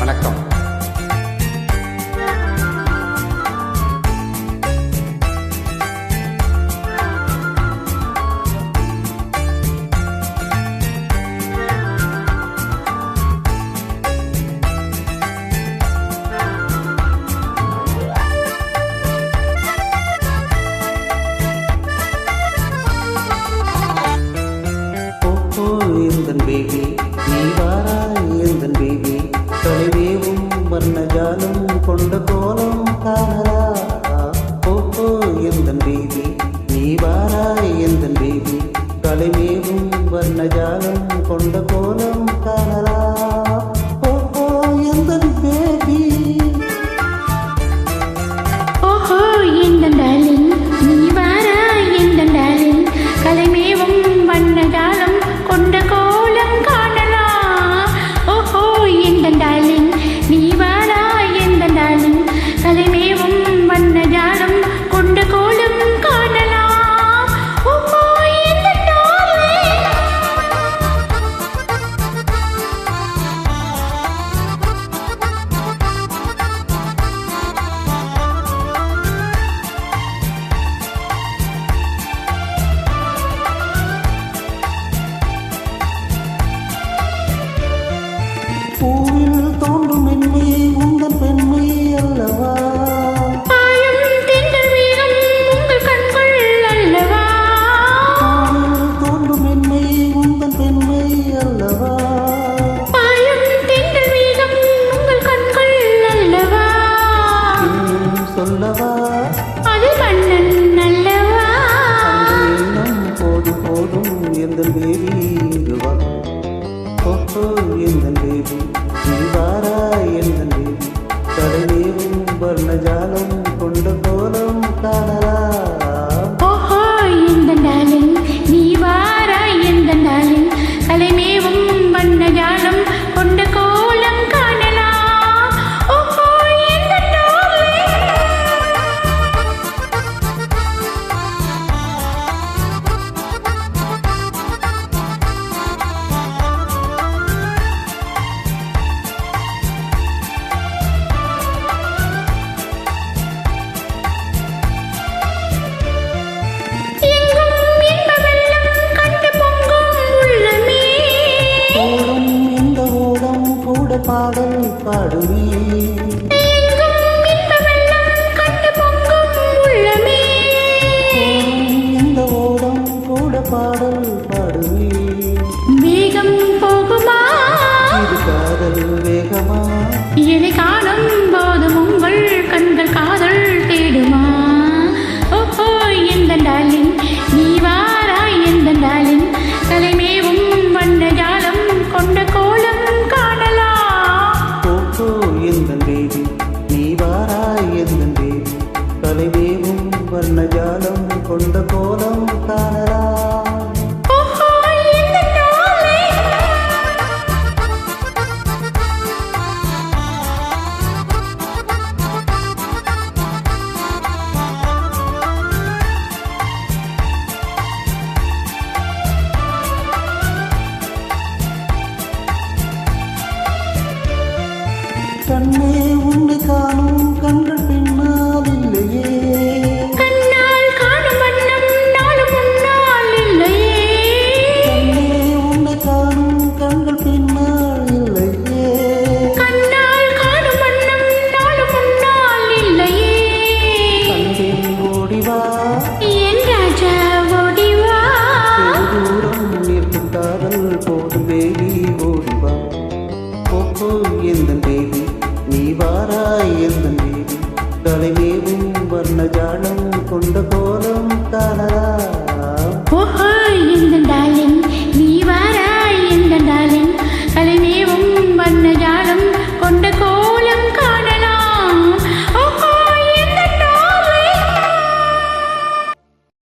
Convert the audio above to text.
வணக்கம். பேபி நீ வாராய் எந்தன் பேபி தொலைவேவும் வர்ணஜாலம் கொண்ட கோலம் காணலா. ஓஹோ எந்தன் பேபி நீ வாராய் எந்தன் பேபி தொலைவேவும் வர்ணஜாலம் கொண்ட கோலம் காணலா. ஓஹோ எந்தன் பேபி ஓஹோ எந்தன் டார்லிங் நீ வாராய் எந்தன் டார்லிங் கலைமேவும் வண்ணஜாலம் கொண்ட கோலம் காணலா. ஓஹோ எந்தன் டார்லிங் நீ வாராய் எந்தன் டார்லிங் கலைமேவும் வண்ணஜாலம் கொண்ட கோலம் காணலா. ஓஹோ எந்தன் டார்லிங். பூவில் தோன்றும் மென்மை உந்தன் பெண்மை அல்லவா. பாயும் தென்றல் வேகம் உங்கள் கண்கள் அல்லவா. பூவில் தோன்றும் மென்மை உந்தன் பெண்மை அல்லவா. பாயும் தென்றல் வேகம் உங்கள் கண்கள் அல்லவா. இன்னும் சொல்லவா அது கண்ணன் அல்லவா. அந்த எண்ணம் போதும் போதும் எந்தன் பேபி இங்கு வா. ஓஹோ எந்தன் பேபி நீ வாராய் எந்தன் பேபி தலைவேவும் வர்ணஜாலம் கொண்ட கோலம் காணலா. ஓஹோ எந்தன் டார்லிங் நீ வாராய் எந்தன் டார்லிங் கலைமேவும் வண்ணஜாலம் கொண்ட கோலம் காணலா. ஓஹோ எந்தன் டார்லிங். எங்கும் இன்ப வெள்ளம் கண்டு பொங்கும் உள்ளமே. ஓடும் இந்த ஓடம் கூட பாடல் பாடுவே. எங்கும் இன்ப வெள்ளம் கண்டு பொங்கும் உள்ளமே. ஓடும் இந்த ஓடம் கூட பாடல் பாடுவே. வேகம் போகுமா இது காதல் வேகமா. என்னை காணும் போதும் உங்கள் கண்கள் காதல் தேடுமா. ஓஹோ எந்தன் டார்லிங் நீ வாராய் எந்தன் டார்லிங் கலைமேவும் வண்ணஜாலம் கொண்ட கோலம் காணலா. ஓஹோ எந்தன் பேபி நீ வாராய் எந்தன் பேபி தலைவேவும் வர்ணஜாலம் கொண்ட கோலம் காணலா. ஓஹோ எந்தன் டார்லிங். கண்ணே உன்னை காணும் கண்கள் பின்னால் இல்லையே. கண்ணால் காணும் வண்ணம் நாளும் முன்னால் இல்லையே. கண்ணே உன்னை காணும் கண்கள் பின்னால் இல்லையே. கண்ணால் காணும் வண்ணம் நாளும் முன்னால் இல்லையே. கண்டேன் ஓடிவா என் ராஜா ஓடிவா. தூரம் நிற்கும் காதல் போதும் பேபி ஓடிவா. ஓஹோ எந்தன் பேபி நீ வாராய் எந்தன் பேபி தலைவேவும் வர்ணஜாலம்